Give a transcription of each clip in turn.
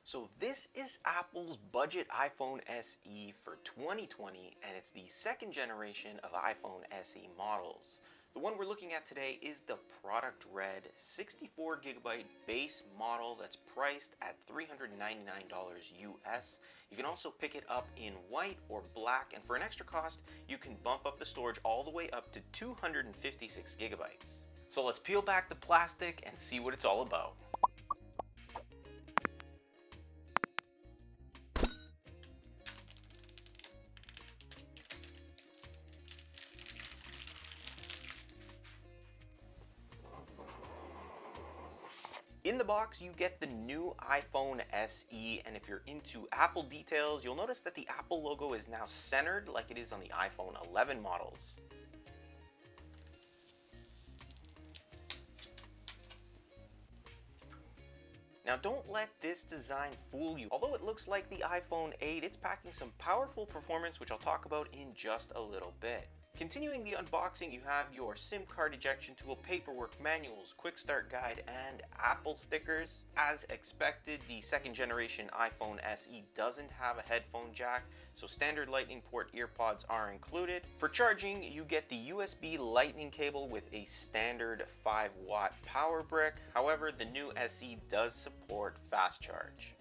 So this is Apple's budget iPhone SE for 2020, and it's the second generation of iPhone SE models. The one we're looking at today is the product red 64GB base model that's priced at $399 US. You can also pick it up in white or black, and for an extra cost, you can bump up the storage all the way up to 256GB. So let's peel back the plastic and see what it's all about. In the box, you get the new iPhone SE, and if you're into Apple details, you'll notice that the Apple logo is now centered like it is on the iPhone 11 models. Now don't let this design fool you. Although it looks like the iPhone 8, it's packing some powerful performance, which I'll talk about in just a little bit. Continuing the unboxing, you have your SIM card ejection tool, paperwork, manuals, quick start guide, and Apple stickers. As expected, the second generation iPhone SE doesn't have a headphone jack, so standard lightning port earpods are included. For charging, you get the USB lightning cable with a standard 5-watt power brick. However, the new SE does support fast charge.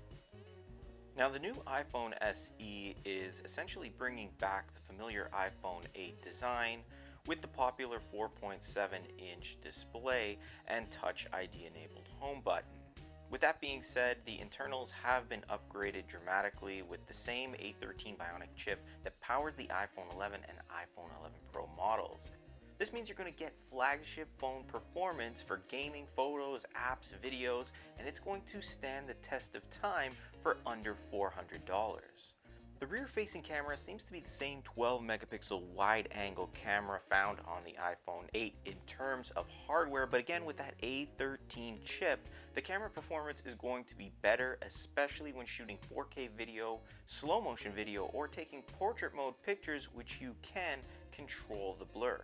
Now the new iPhone SE is essentially bringing back the familiar iPhone 8 design with the popular 4.7-inch display and Touch ID enabled home button. With that being said, the internals have been upgraded dramatically with the same A13 Bionic chip that powers the iPhone 11 and iPhone 11 Pro models. This means you're going to get flagship phone performance for gaming, photos, apps, videos, and it's going to stand the test of time for under $400. The rear-facing camera seems to be the same 12-megapixel wide-angle camera found on the iPhone 8 in terms of hardware, but again with that A13 chip, the camera performance is going to be better, especially when shooting 4K video, slow-motion video, or taking portrait mode pictures, which you can control the blur.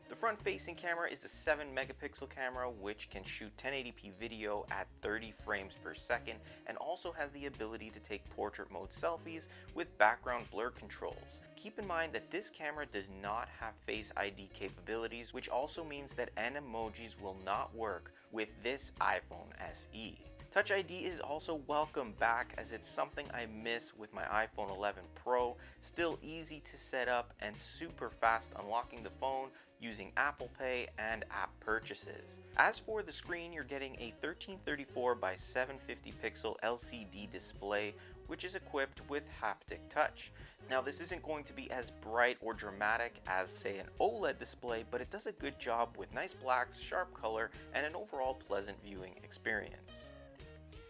The front-facing camera is a 7-megapixel camera which can shoot 1080p video at 30 frames per second and also has the ability to take portrait mode selfies with background blur controls. Keep in mind that this camera does not have Face ID capabilities, which also means that emojis will not work with this iPhone SE. Touch ID is also welcome back, as it's something I miss with my iPhone 11 Pro. Still easy to set up and super fast unlocking the phone using Apple Pay and app purchases. As for the screen, you're getting a 1334 by 750 pixel LCD display which is equipped with haptic touch. Now this isn't going to be as bright or dramatic as say an OLED display, but it does a good job with nice blacks, sharp color, and an overall pleasant viewing experience.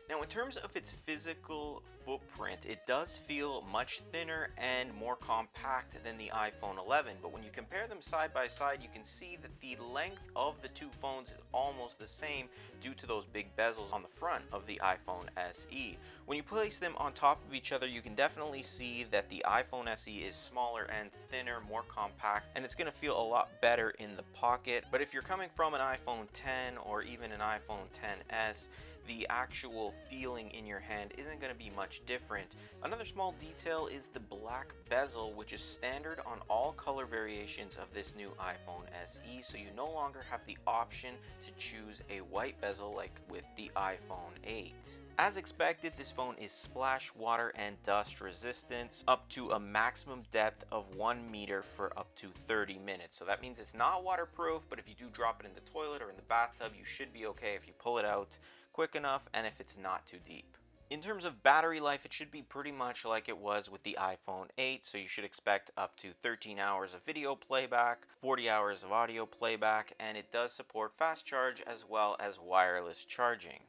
Now in terms of its physical footprint, it does feel much thinner and more compact than the iPhone 11, but when you compare them side by side, you can see that the length of the two phones is almost the same due to those big bezels on the front of the iPhone SE. When you place them on top of each other, you can definitely see that the iPhone SE is smaller and thinner, more compact, and it's going to feel a lot better in the pocket. But if you're coming from an iPhone 10 or even an iPhone XS, the actual feeling in your hand isn't going to be much different. Another small detail is the black bezel, which is standard on all color variations of this new iPhone SE, so you no longer have the option to choose a white bezel like with the iPhone 8. As expected, this phone is splash, water, and dust resistant up to a maximum depth of 1 meter for up to 30 minutes. So that means it's not waterproof, but if you do drop it in the toilet or in the bathtub, you should be okay if you pull it out quick enough and if it's not too deep. In terms of battery life, it should be pretty much like it was with the iPhone 8, so you should expect up to 13 hours of video playback, 40 hours of audio playback, and it does support fast charge as well as wireless charging.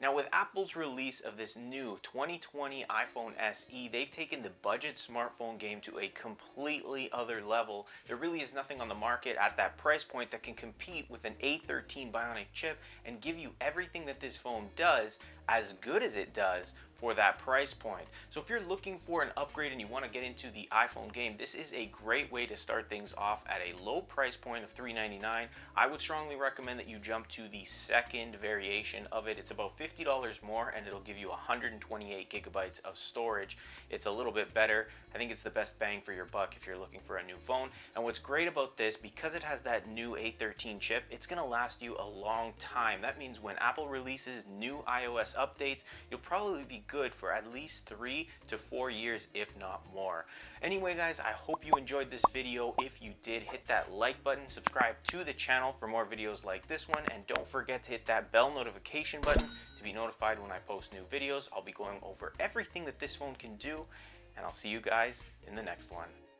Now with Apple's release of this new 2020 iPhone SE, they've taken the budget smartphone game to a completely other level. There really is nothing on the market at that price point that can compete with an A13 Bionic chip and give you everything that this phone does, as good as it does, for that price point. So if you're looking for an upgrade and you want to get into the iPhone game, this is a great way to start things off at a low price point of $399. I would strongly recommend that you jump to the second variation of it. It's about $50 more and it'll give you 128 gigabytes of storage. It's a little bit better. I think it's the best bang for your buck if you're looking for a new phone. And what's great about this, because it has that new A13 chip, it's going to last you a long time. That means when Apple releases new iOS updates, you'll probably be good for at least 3 to 4 years, if not more. Anyway guys, I hope you enjoyed this video. If you did, hit that like button, subscribe to the channel for more videos like this one, and don't forget to hit that bell notification button to be notified when I post new videos. I'll be going over everything that this phone can do, and I'll see you guys in the next one.